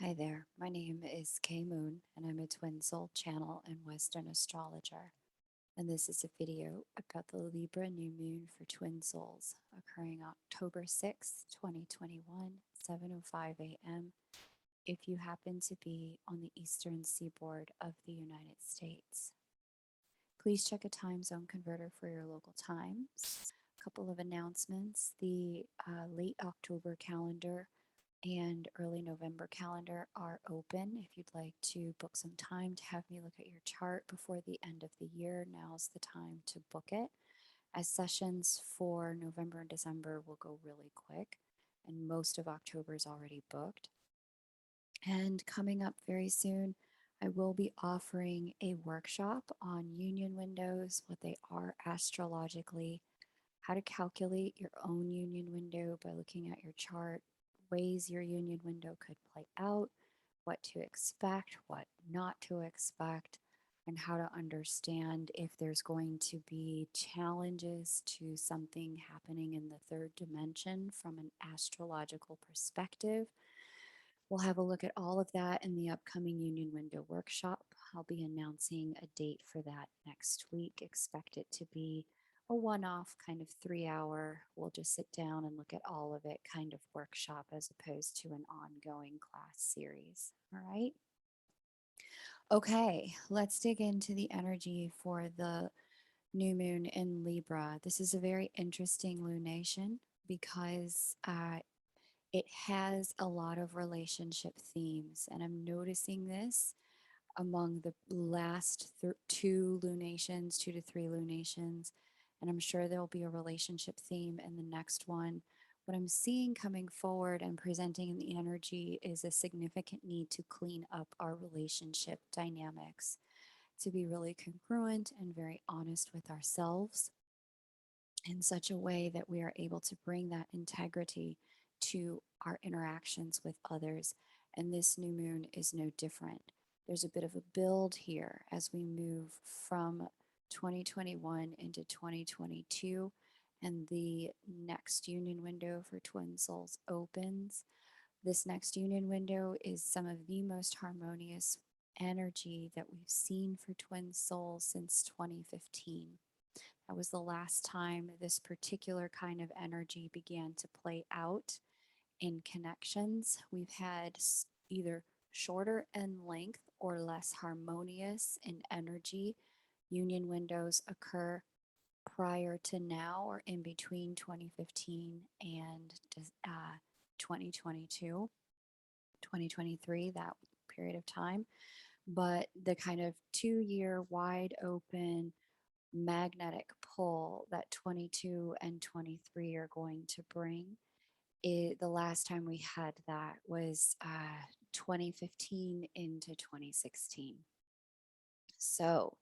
Hi there, my name is Kay Moon, and I'm a twin soul channel and Western astrologer. And this is a video about the Libra New Moon for twin souls occurring October 6th, 2021, 7:05 a.m. if you happen to be on the eastern seaboard of the United States. Please check a time zone converter for your local times. A couple of announcements. The late October calendar and early November calendar are open. If you'd like to book some time to have me look at your chart before the end of the year, now's the time to book it, as sessions for November and December will go really quick, and most of October is already booked. And coming up very soon, I will be offering a workshop on union windows, what they are astrologically, how to calculate your own union window by looking at your chart, ways your union window could play out, what to expect, what not to expect, and how to understand if there's going to be challenges to something happening in the third dimension from an astrological perspective. We'll have a look at all of that in the upcoming Union Window workshop. I'll be announcing a date for that next week. Expect it to be a one off kind of 3 hour, we'll just sit down and look at all of it kind of workshop as opposed to an ongoing class series. All right. Okay, let's dig into the energy for the new moon in Libra. This is a very interesting lunation because it has a lot of relationship themes, and I'm noticing this among the last two lunations, 2 to 3 lunations, and I'm sure there'll be a relationship theme in the next one. What I'm seeing coming forward and presenting in the energy is a significant need to clean up our relationship dynamics, to be really congruent and very honest with ourselves in such a way that we are able to bring that integrity to our interactions with others. And this new moon is no different. There's a bit of a build here as we move from 2021 into 2022, and the next union window for twin souls opens. This next union window is some of the most harmonious energy that we've seen for twin souls since 2015. That was the last time this particular kind of energy began to play out in connections. We've had either shorter in length or less harmonious in energy. Union windows occur prior to now or in between 2015 and 2022, 2023, that period of time. But the kind of 2 year wide open magnetic pull that 22 and 23 are going to bring. The last time we had that was 2015 into 2016. So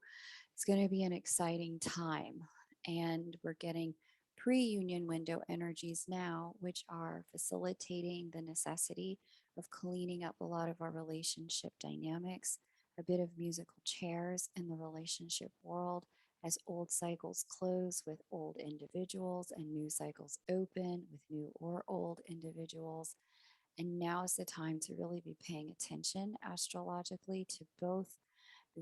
it's going to be an exciting time. And we're getting pre union window energies now, which are facilitating the necessity of cleaning up a lot of our relationship dynamics, a bit of musical chairs in the relationship world as old cycles close with old individuals and new cycles open with new or old individuals. And now is the time to really be paying attention astrologically to both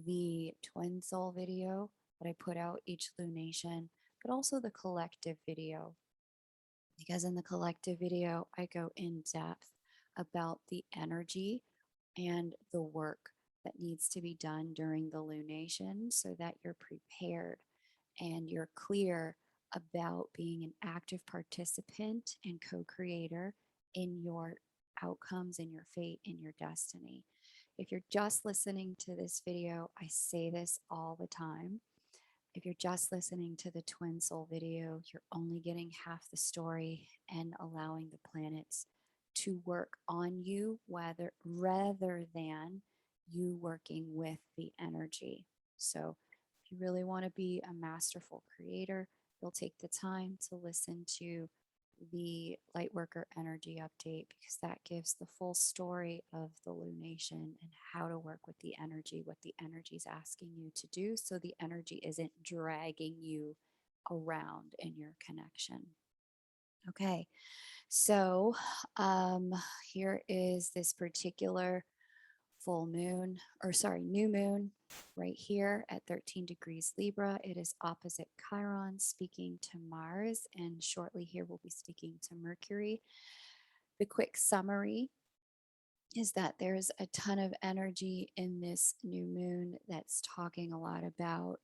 the twin soul video that I put out each lunation, but also the collective video. Because in the collective video, I go in depth about the energy and the work that needs to be done during the lunation so that you're prepared and you're clear about being an active participant and co creator in your outcomes, in your fate, in your destiny. If you're just listening to this video, I say this all the time. If you're just listening to the Twin Soul video, you're only getting half the story and allowing the planets to work on you rather than you working with the energy. So if you really want to be a masterful creator, you'll take the time to listen to the Lightworker energy update because that gives the full story of the lunation and how to work with the energy, what the energy is asking you to do so the energy isn't dragging you around in your connection. Okay, So, um, here is this particular full moon, or sorry, new moon right here at 13 degrees Libra. It is opposite Chiron, speaking to Mars, and shortly here we'll be speaking to Mercury. The quick summary is that there's a ton of energy in this new moon that's talking a lot about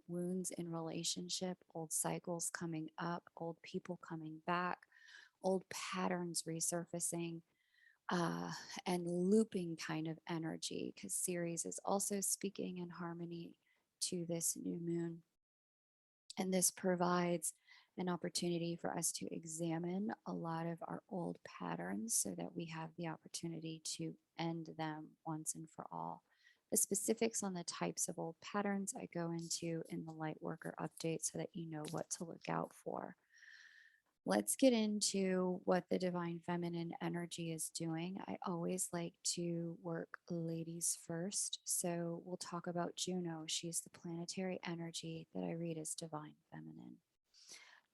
wounds in relationship, old cycles coming up, old people coming back, old patterns resurfacing, uh, and looping kind of energy, because Ceres is also speaking in harmony to this new moon. And this provides an opportunity for us to examine a lot of our old patterns so that we have the opportunity to end them once and for all. The specifics on the types of old patterns I go into in the light worker update so that you know what to look out for. Let's get into what the divine feminine energy is doing. I always like to work ladies first. So we'll talk about Juno. She's the planetary energy that I read as divine feminine.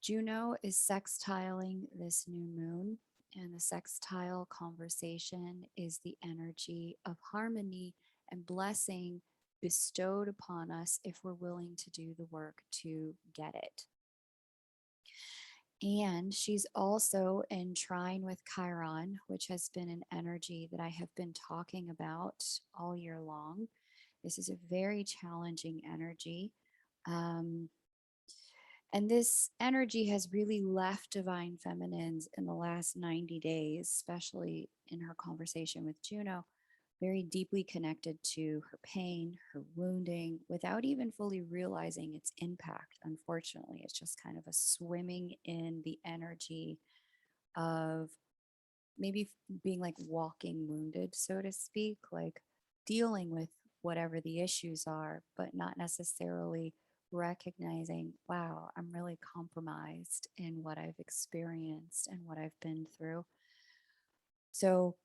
Juno is sextiling this new moon, and the sextile conversation is the energy of harmony and blessing bestowed upon us if we're willing to do the work to get it. And she's also in trine with Chiron, which has been an energy that I have been talking about all year long. This is a very challenging energy. Um, and this energy has really left divine feminines in the last 90 days, especially in her conversation with Juno, very deeply connected to her pain, her wounding, without even fully realizing its impact. Unfortunately, it's just kind of a swimming in the energy of maybe being like walking wounded, so to speak, like dealing with whatever the issues are, but not necessarily recognizing, wow, I'm really compromised in what I've experienced and what I've been through. So,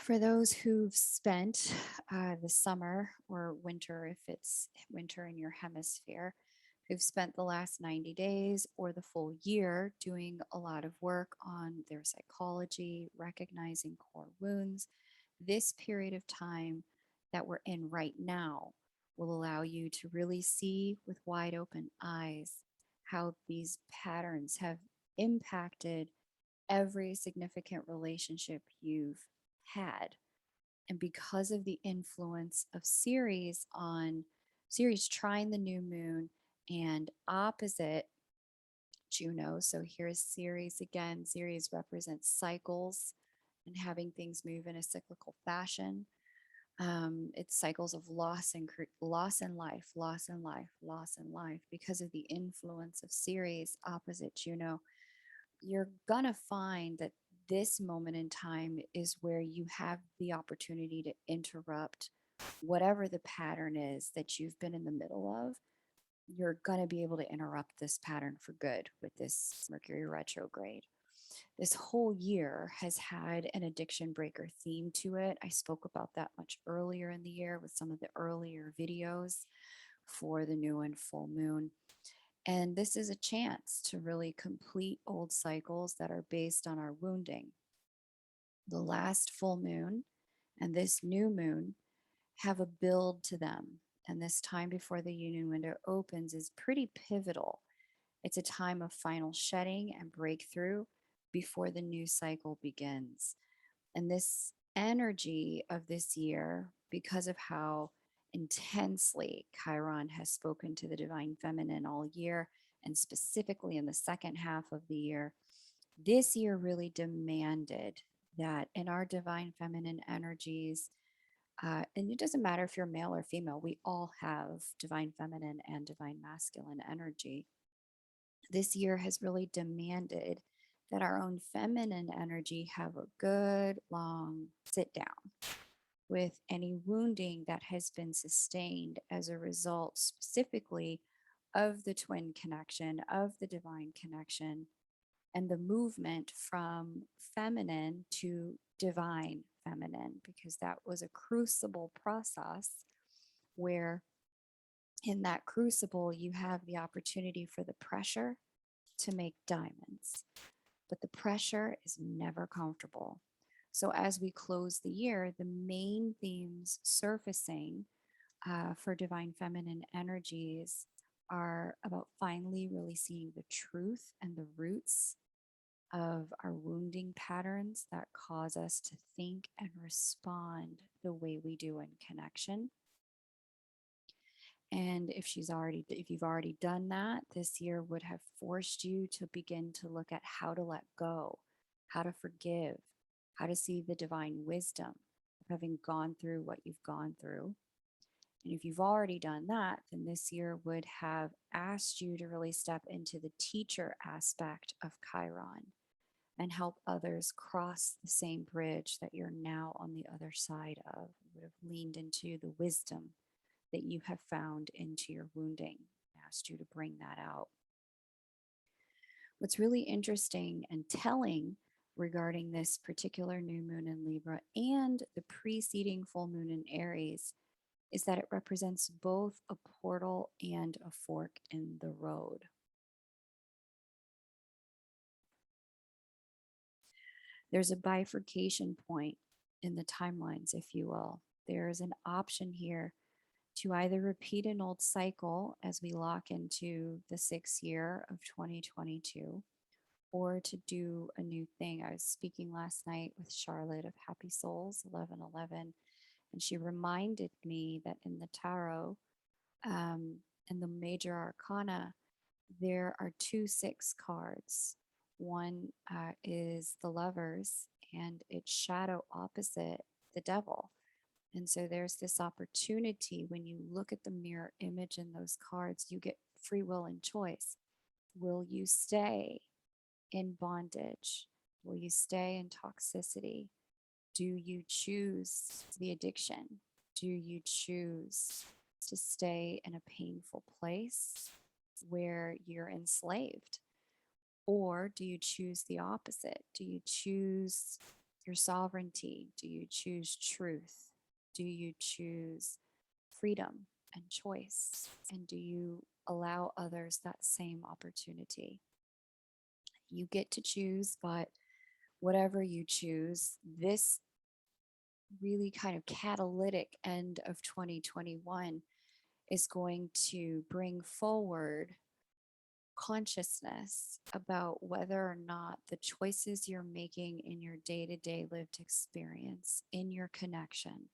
for those who've spent the summer or winter, if it's winter in your hemisphere, who've spent the last 90 days or the full year doing a lot of work on their psychology, recognizing core wounds, this period of time that we're in right now will allow you to really see with wide open eyes how these patterns have impacted every significant relationship you've had. And because of the influence of Ceres trying the new moon and opposite Juno. So here's Ceres again. Ceres represents cycles and having things move in a cyclical fashion. It's cycles of loss in life, loss in life, loss in life. Because of the influence of Ceres opposite Juno, you're gonna find that this moment in time is where you have the opportunity to interrupt whatever the pattern is that you've been in the middle of. You're going to be able to interrupt this pattern for good with this Mercury retrograde. This whole year has had an addiction breaker theme to it. I spoke about that much earlier in the year with some of the earlier videos for the new and full moon. And this is a chance to really complete old cycles that are based on our wounding. The last full moon and this new moon have a build to them. And this time before the union window opens is pretty pivotal. It's a time of final shedding and breakthrough before the new cycle begins. And this energy of this year, because of how intensely Chiron has spoken to the divine feminine all year, and specifically in the second half of the year, this year really demanded that in our divine feminine energies, and it doesn't matter if you're male or female, we all have divine feminine and divine masculine energy. This year has really demanded that our own feminine energy have a good long sit down with any wounding that has been sustained as a result specifically of the twin connection, of the divine connection, and the movement from feminine to divine feminine, because that was a crucible process where in that crucible you have the opportunity for the pressure to make diamonds. but the pressure is never comfortable. So, as we close the year, the main themes surfacing for divine feminine energies are about finally really seeing the truth and the roots of our wounding patterns that cause us to think and respond the way we do in connection. And if you've already done that, this year would have forced you to begin to look at how to let go, how to forgive, how to see the divine wisdom of having gone through what you've gone through. And if you've already done that, then this year would have asked you to really step into the teacher aspect of Chiron and help others cross the same bridge that you're now on the other side of. You would have leaned into the wisdom that you have found into your wounding, asked you to bring that out. What's really interesting and telling regarding this particular new moon in Libra and the preceding full moon in Aries is that it represents both a portal and a fork in the road. There's a bifurcation point in the timelines, if you will. There is an option here to either repeat an old cycle as we lock into the 6th year of 2022, or to do a new thing. I was speaking last night with Charlotte of Happy Souls 1111, and she reminded me that in the tarot, in the major arcana, there are 2 6 cards. One is the lovers, and its shadow opposite, the devil. And so there's this opportunity when you look at the mirror image in those cards, you get free will and choice. Will you stay in bondage? Will you stay in toxicity? Do you choose the addiction? Do you choose to stay in a painful place where you're enslaved? Or do you choose the opposite? Do you choose your sovereignty? Do you choose truth? Do you choose freedom and choice? And do you allow others that same opportunity? You get to choose, but whatever you choose, this really kind of catalytic end of 2021 is going to bring forward consciousness about whether or not the choices you're making in your day-to-day lived experience, in your connection,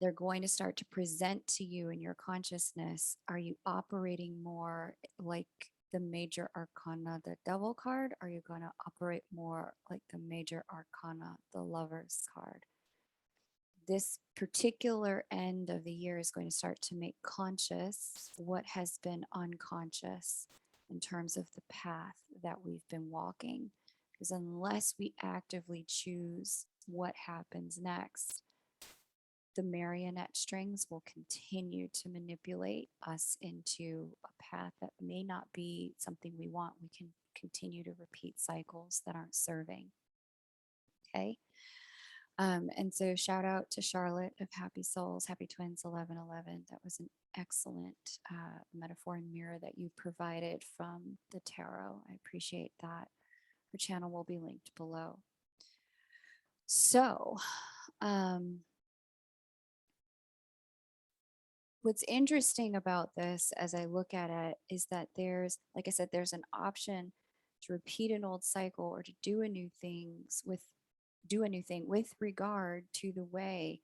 they're going to start to present to you in your consciousness. Are you operating more like the major arcana, the devil card? Are you going to operate more like the major arcana, the lovers card? This particular end of the year is going to start to make conscious what has been unconscious in terms of the path that we've been walking. Because unless we actively choose what happens next, the marionette strings will continue to manipulate us into a path that may not be something we want. We can continue to repeat cycles that aren't serving. Okay. And so shout out to Charlotte of Happy Souls, Happy Twins 1111. That was an excellent metaphor and mirror that you provided from the tarot. I appreciate that. Her channel will be linked below. So, what's interesting about this as I look at it is that there's, like I said, there's an option to repeat an old cycle or to do a new thing with regard to the way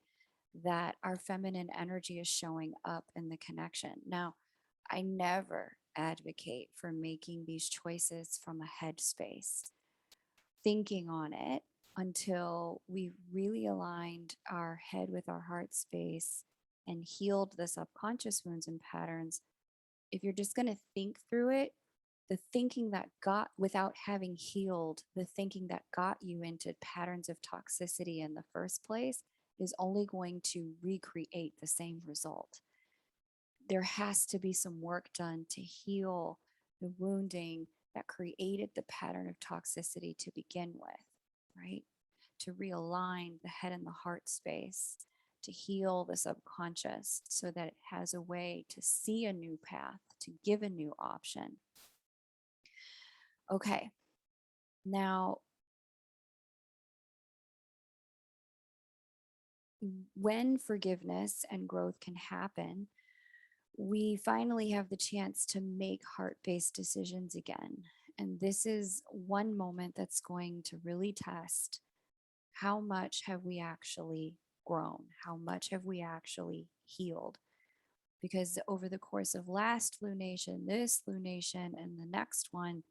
that our feminine energy is showing up in the connection. Now, I never advocate for making these choices from a headspace, thinking on it until we've really aligned our head with our heart space and healed the subconscious wounds and patterns. If you're just going to think through it, the thinking that got, without having healed, the thinking that got you into patterns of toxicity in the first place is only going to recreate the same result. There has to be some work done to heal the wounding that created the pattern of toxicity to begin with, right? To realign the head and the heart space, to heal the subconscious so that it has a way to see a new path, to give a new option. Okay, Now, when forgiveness and growth can happen, we finally have the chance to make heart based decisions again. And this is one moment that's going to really test how much have we actually grown? How much have we actually healed? Because over the course of last lunation, this lunation, and the next one,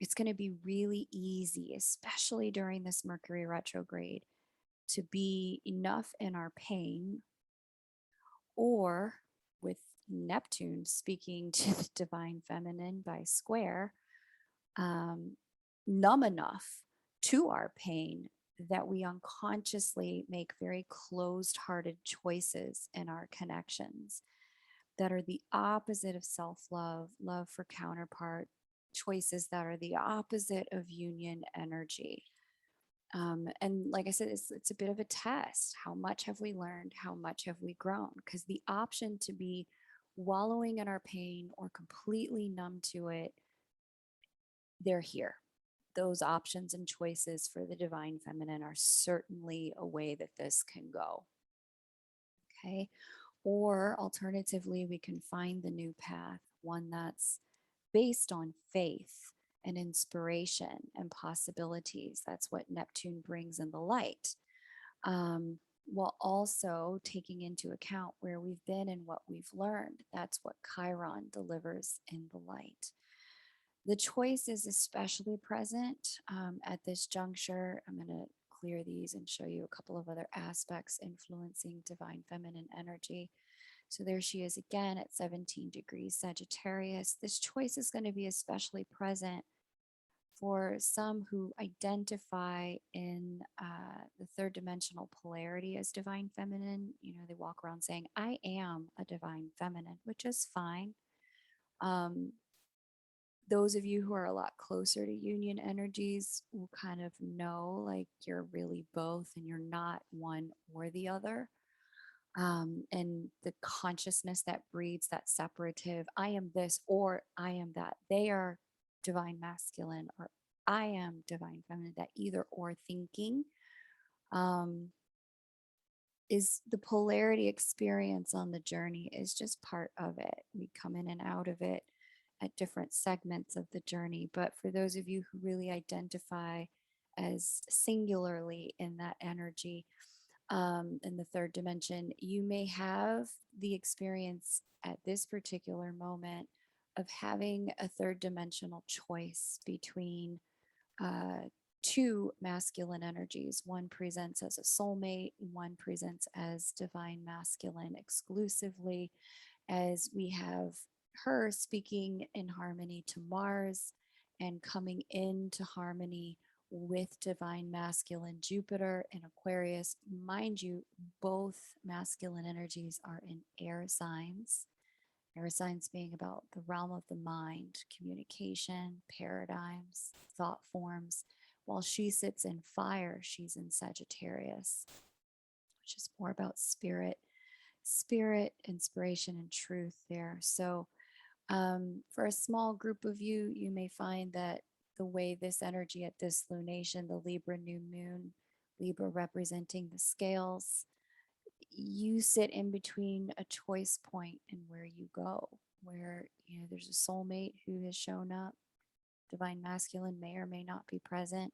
it's going to be really easy, especially during this Mercury retrograde, to be enough in our pain, or with Neptune speaking to the divine feminine by square, um, numb enough to our pain that we unconsciously make very closed hearted choices in our connections that are the opposite of self love, love for counterpart, choices that are the opposite of union energy. And like I said, it's a bit of a test. How much have we learned? How much have we grown? Because the option to be wallowing in our pain or completely numb to it, they're here. Those options and choices for the divine feminine are certainly a way that this can go. Okay. Or alternatively, we can find the new path, one that's based on faith and inspiration and possibilities. That's what Neptune brings in the light, while also taking into account where we've been and what we've learned. That's what Chiron delivers in the light. The choice is especially present at this juncture. I'm going to clear these and show you a couple of other aspects influencing divine feminine energy. So there she is again at 17 degrees Sagittarius. This choice is going to be especially present for some who identify in the third dimensional polarity as divine feminine. You know, they walk around saying, I am a divine feminine, which is fine. Um, those of you who are a lot closer to union energies will kind of know like you're really both and you're not one or the other. And the consciousness that breeds that separative, I am this or I am that. They are divine masculine or I am divine feminine, that either or thinking um, is the polarity experience on the journey, is just part of it. We come in and out of it at different segments of the journey. But for those of you who really identify as singularly in that energy, in the third dimension, you may have the experience at this particular moment of having a third dimensional choice between uh, two masculine energies. One presents as a soulmate, one presents as divine masculine exclusively, as we have her speaking in harmony to Mars and coming into harmony with divine masculine Jupiter in Aquarius. Mind you, both masculine energies are in air signs. Air signs being about the realm of the mind, communication, paradigms, thought forms. While she sits in fire, she's in Sagittarius, which is more about spirit, inspiration, and truth there. So, for a small group of you, you may find that the way this energy at this lunation, the Libra New Moon, Libra representing the scales, you sit in between a choice point and where you go, where there's a soulmate who has shown up, divine masculine may or may not be present,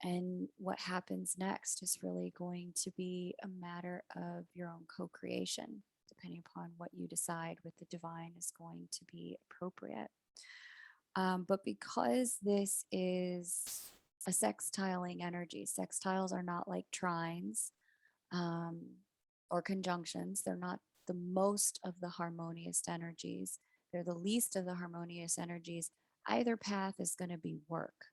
and what happens next is really going to be a matter of your own co-creation, depending upon what you decide with the divine is going to be appropriate. But because this is a sextiling energy, sextiles are not like trines, um, or conjunctions. They're not the most of the harmonious energies. They're the least of the harmonious energies. Either path is going to be work,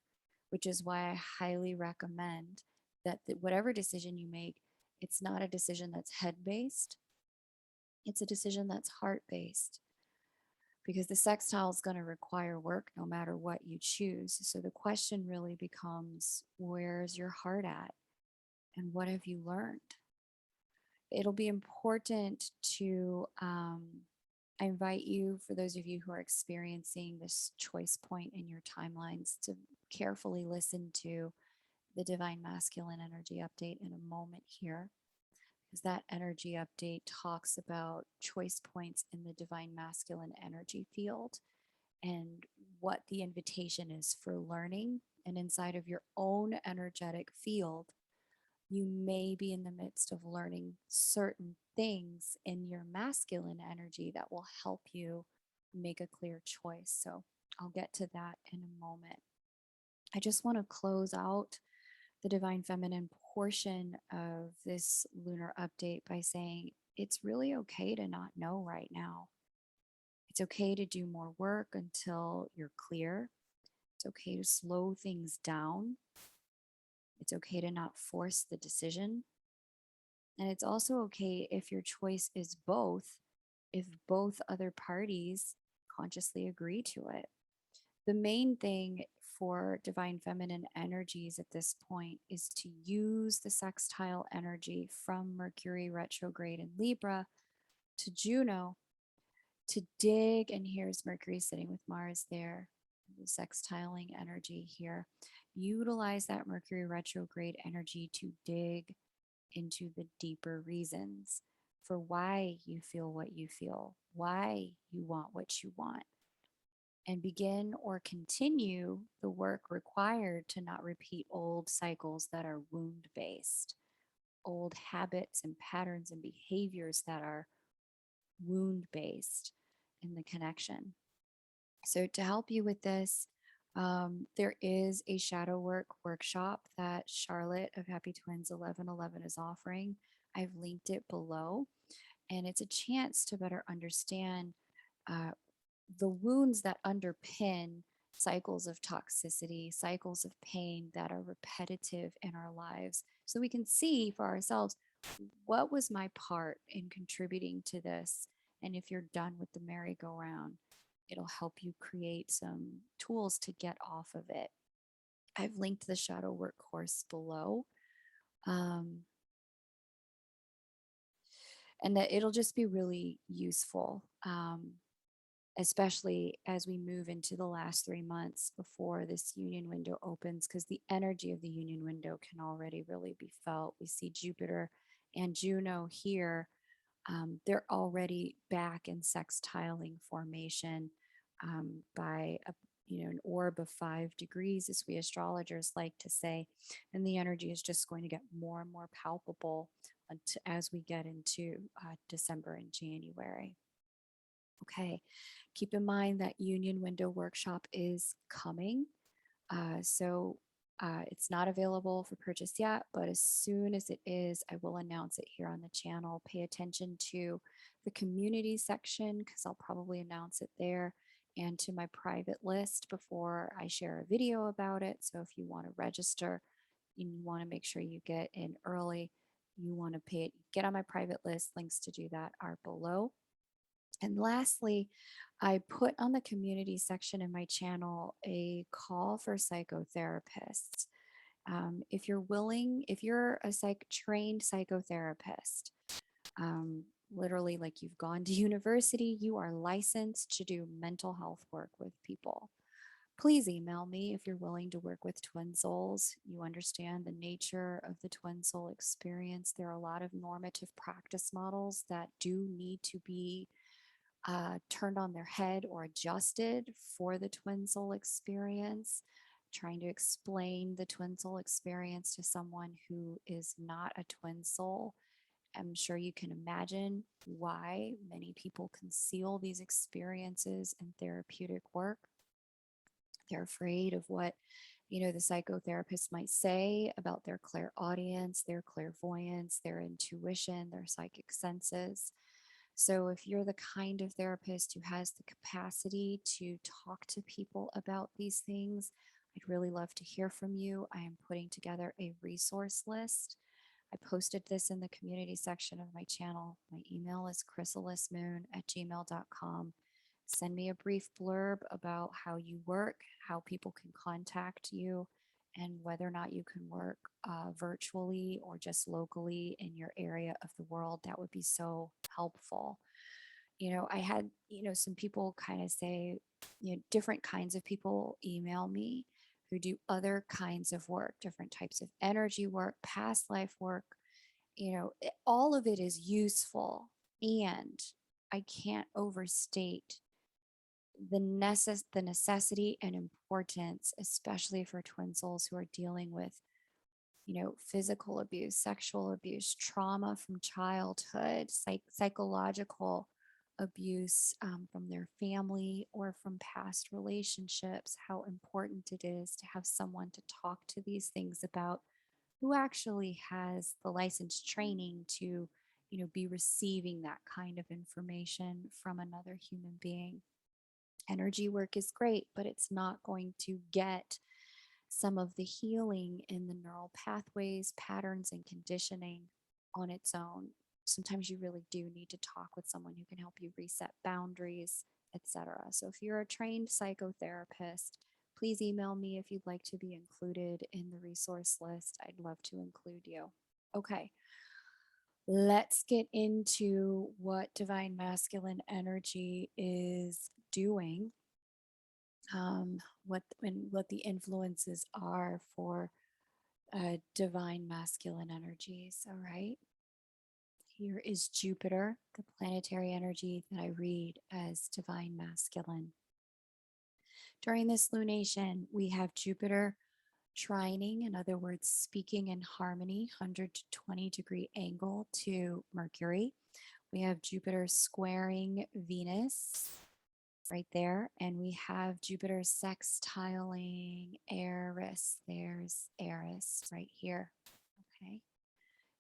which is why I highly recommend that whatever decision you make, it's not a decision that's head based, it's a decision that's heart based, because the sextile is going to require work no matter what you choose. So the question really becomes, where's your heart at? And what have you learned? It'll be important to, I invite you, for those of you who are experiencing this choice point in your timelines, to carefully listen to the Divine Masculine Energy Update in a moment here, because that energy update talks about choice points in the Divine Masculine energy field and what the invitation is for learning. And inside of your own energetic field, you may be in the midst of learning certain things in your masculine energy that will help you make a clear choice. So I'll get to that in a moment. I just want to close out the divine feminine portion of this lunar update by saying it's really okay to not know right now. It's okay to do more work until you're clear. It's okay to slow things down. It's okay to not force the decision. And it's also okay if your choice is both, if both other parties consciously agree to it. The main thing for divine feminine energies at this point is to use the sextile energy from Mercury retrograde in Libra to Juno to dig. And here's Mercury sitting with Mars there, the sextiling energy here. Utilize that Mercury retrograde energy to dig into the deeper reasons for why you feel what you feel, why you want what you want, and begin or continue the work required to not repeat old cycles that are wound based, old habits and patterns and behaviors that are wound based in the connection. So, to help you with this, there is a shadow work workshop that Charlotte of Happy Twins 1111 is offering. I've linked it below, and it's a chance to better understand uh, the wounds that underpin cycles of toxicity, cycles of pain that are repetitive in our lives. So we can see for ourselves what was my part in contributing to this. And if you're done with the merry-go-round, it'll help you create some tools to get off of it. I've linked the shadow work course below. And that it'll just be really useful. Especially as we move into the last 3 months before this union window opens, because the energy of the union window can already really be felt. We see Jupiter and Juno here. They're already back in sextiling formation by an orb of 5 degrees, as we astrologers like to say, and the energy is just going to get more and more palpable as we get into December and January. Okay, keep in mind that Union Window Workshop is coming. It's not available for purchase yet, but as soon as it is, I will announce it here on the channel. Pay attention to the community section because I'll probably announce it there, and to my private list before I share a video about it. So if you want to register and you want to make sure you get in early, you want to get on my private list. Links to do that are below. And lastly, I put on the community section in my channel a call for psychotherapists. If you're willing, if you're a trained psychotherapist, literally like you've gone to university, you are licensed to do mental health work with people. Please email me if you're willing to work with twin souls. You understand the nature of the twin soul experience. There are a lot of normative practice models that do need to be turned on their head or adjusted for the twin soul experience. Trying to explain the twin soul experience to someone who is not a twin soul, I'm sure you can imagine why many people conceal these experiences in therapeutic work. They're afraid of what the psychotherapist might say about their clairaudience, their clairvoyance, their intuition, their psychic senses. So, if you're the kind of therapist who has the capacity to talk to people about these things, I'd really love to hear from you. I am putting together a resource list. I posted this in the community section of my channel. My email is chrysalismoon@gmail.com. Send me a brief blurb about how you work, how people can contact you, and whether or not you can work virtually or just locally in your area of the world. That would be so helpful. I had, some people kind of say, different kinds of people email me who do other kinds of work, different types of energy work, past life work. All of it is useful. And I can't overstate the necessity and importance, especially for twin souls who are dealing with, physical abuse, sexual abuse, trauma from childhood, psychological abuse from their family or from past relationships, how important it is to have someone to talk to these things about who actually has the licensed training to, be receiving that kind of information from another human being. Energy work is great, but it's not going to get some of the healing in the neural pathways, patterns, and conditioning on its own. Sometimes you really do need to talk with someone who can help you reset boundaries, etc. So if you're a trained psychotherapist, please email me if you'd like to be included in the resource list. I'd love to include you. Okay, let's get into what divine masculine energy is doing, what the influences are for divine masculine energies. All right. Here is Jupiter, the planetary energy that I read as divine masculine. During this lunation, we have Jupiter trining, in other words, speaking in harmony, 120-degree angle to Mercury. We have Jupiter squaring Venus right there, and we have Jupiter sextiling Eris. There's Eris right here. Okay.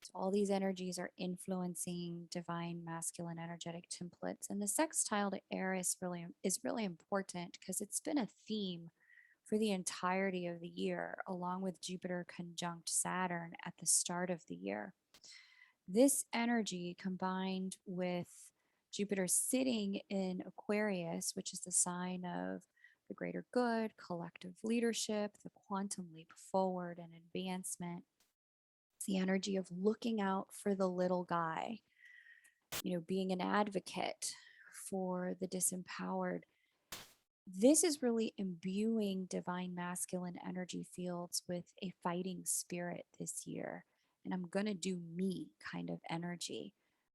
So all these energies are influencing divine masculine energetic templates. And the sextile to Eris is really important because it's been a theme for the entirety of the year, along with Jupiter conjunct Saturn at the start of the year. This energy combined with Jupiter sitting in Aquarius, which is the sign of the greater good, collective leadership, the quantum leap forward and advancement. It's the energy of looking out for the little guy, being an advocate for the disempowered. This is really imbuing divine masculine energy fields with a fighting spirit this year. And I'm going to do me kind of energy,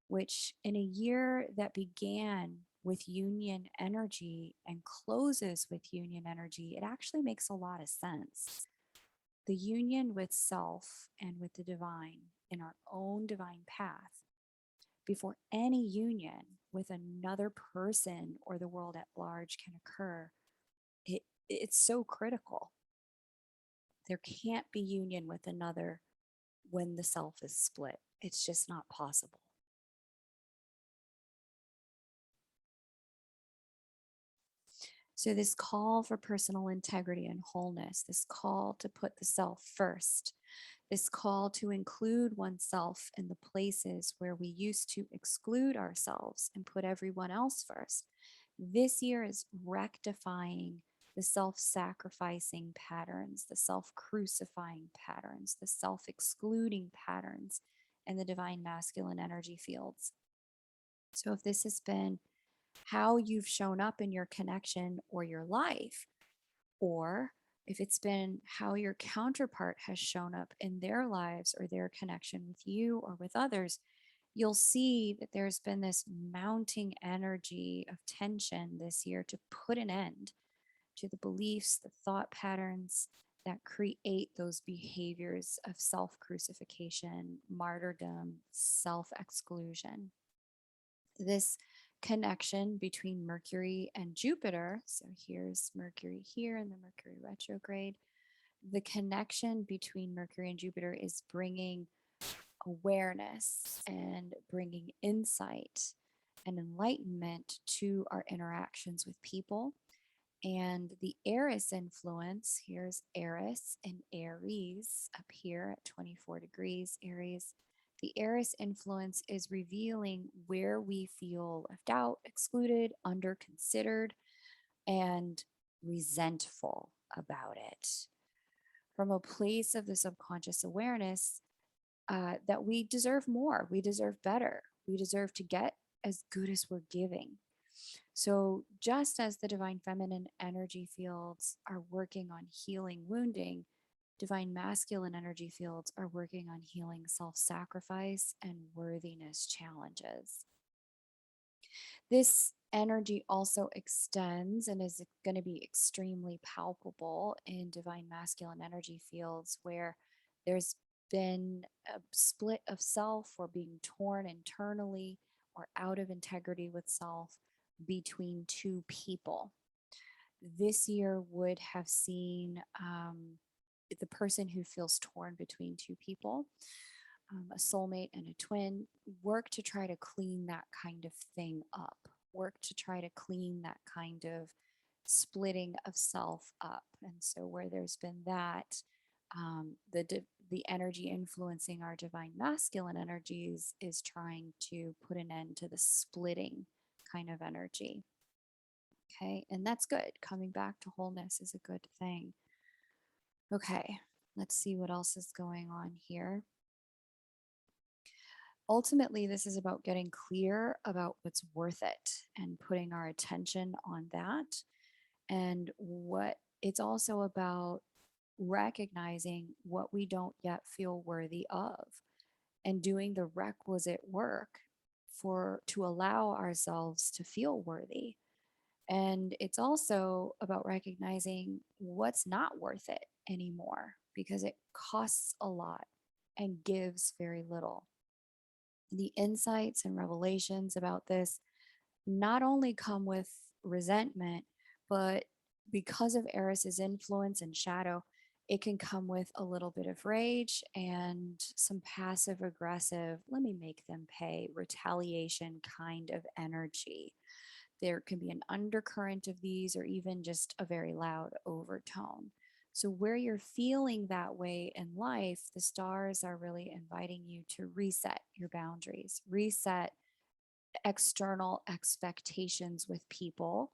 which in a year that began with union energy and closes with union energy, it actually makes a lot of sense. The union with self and with the divine in our own divine path before any union with another person or the world at large can occur, it's so critical. There can't be union with another when the self is split. It's just not possible. So this call for personal integrity and wholeness, this call to put the self first, this call to include oneself in the places where we used to exclude ourselves and put everyone else first. This year is rectifying the self-sacrificing patterns, the self-crucifying patterns, the self-excluding patterns in the divine masculine energy fields. So if this has been how you've shown up in your connection or your life, or if it's been how your counterpart has shown up in their lives or their connection with you or with others, you'll see that there's been this mounting energy of tension this year to put an end to the beliefs, the thought patterns that create those behaviors of self-crucification, martyrdom, self-exclusion. This connection between Mercury and Jupiter, so here's Mercury here in the Mercury retrograde, the connection between Mercury and Jupiter is bringing awareness and bringing insight and enlightenment to our interactions with people. And the Eris influence, here's Eris and Aries up here at 24 degrees Aries. The Eris influence is revealing where we feel left out, excluded, underconsidered, and resentful about it. From a place of the subconscious awareness that we deserve more, we deserve better, we deserve to get as good as we're giving. So, just as the divine feminine energy fields are working on healing wounding, divine masculine energy fields are working on healing self sacrifice and worthiness challenges. This energy also extends and is going to be extremely palpable in divine masculine energy fields where there's been a split of self or being torn internally or out of integrity with self between two people. This year would have seen the person who feels torn between two people, a soulmate and a twin, work to try to clean that kind of thing up, work to try to clean that kind of splitting of self up. And so, where there's been that, the energy influencing our divine masculine energies is trying to put an end to the splitting kind of energy. Okay, and that's good. Coming back to wholeness is a good thing. Okay, let's see what else is going on here. Ultimately, this is about getting clear about what's worth it and putting our attention on that. And what it's also about recognizing what we don't yet feel worthy of and doing the requisite work for to allow ourselves to feel worthy. And it's also about recognizing what's not worth it anymore because it costs a lot and gives very little. The insights and revelations about this not only come with resentment, but because of Eris's influence and shadow, it can come with a little bit of rage and some passive aggressive, let me make them pay, retaliation kind of energy. There can be an undercurrent of these or even just a very loud overtone. So, where you're feeling that way in life, the stars are really inviting you to reset your boundaries, reset external expectations with people,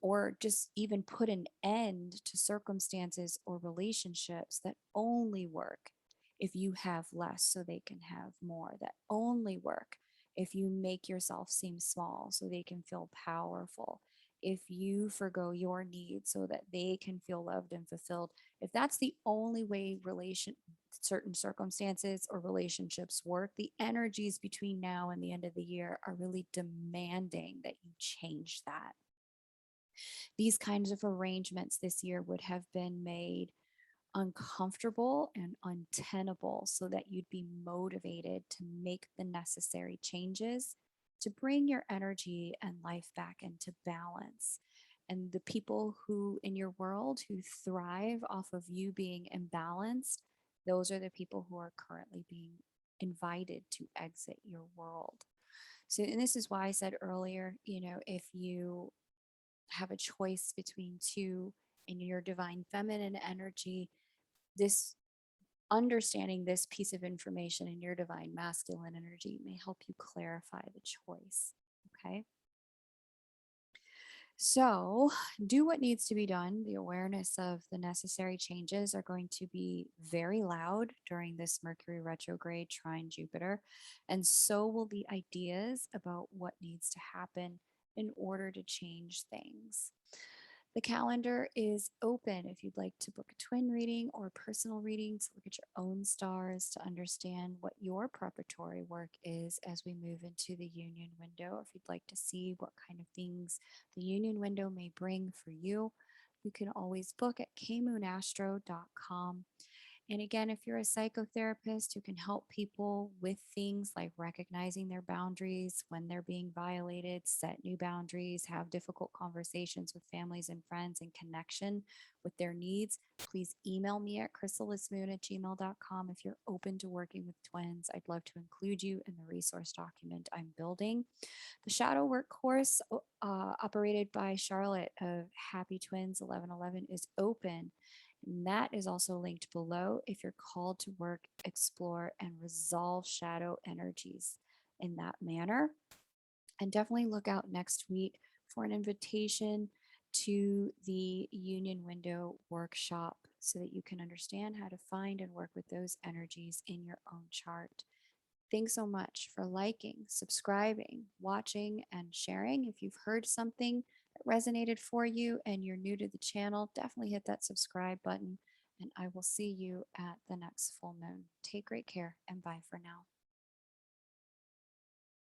or just even put an end to circumstances or relationships that only work if you have less so they can have more, that only work if you make yourself seem small so they can feel powerful, if you forgo your needs so that they can feel loved and fulfilled. If that's the only way certain circumstances or relationships work, the energies between now and the end of the year are really demanding that you change that. These kinds of arrangements this year would have been made uncomfortable and untenable so that you'd be motivated to make the necessary changes to bring your energy and life back into balance. And the people who in your world who thrive off of you being imbalanced, those are the people who are currently being invited to exit your world. So, and this is why I said earlier, if you have a choice between two in your divine feminine energy, this understanding this piece of information in your divine masculine energy may help you clarify the choice. Okay. So, do what needs to be done. The awareness of the necessary changes are going to be very loud during this Mercury retrograde trine Jupiter. And so will the ideas about what needs to happen in order to change things. The calendar is open if you'd like to book a twin reading or a personal reading to look at your own stars to understand what your preparatory work is as we move into the union window. If you'd like to see what kind of things the union window may bring for you, you can always book at kmoonastro.com. And again, if you're a psychotherapist who can help people with things like recognizing their boundaries when they're being violated, set new boundaries, have difficult conversations with families and friends in connection with their needs, please email me at chrysalismoon@gmail.com. If you're open to working with twins, I'd love to include you in the resource document I'm building. The shadow work course operated by Charlotte of Happy Twins 1111 is open. And that is also linked below if you're called to work, explore, and resolve shadow energies in that manner. And definitely look out next week for an invitation to the Union Window workshop so that you can understand how to find and work with those energies in your own chart. Thanks so much for liking, subscribing, watching, and sharing. If you've heard something that resonated for you and you're new to the channel, definitely hit that subscribe button. And I will see you at the next full moon. Take great care and bye for now.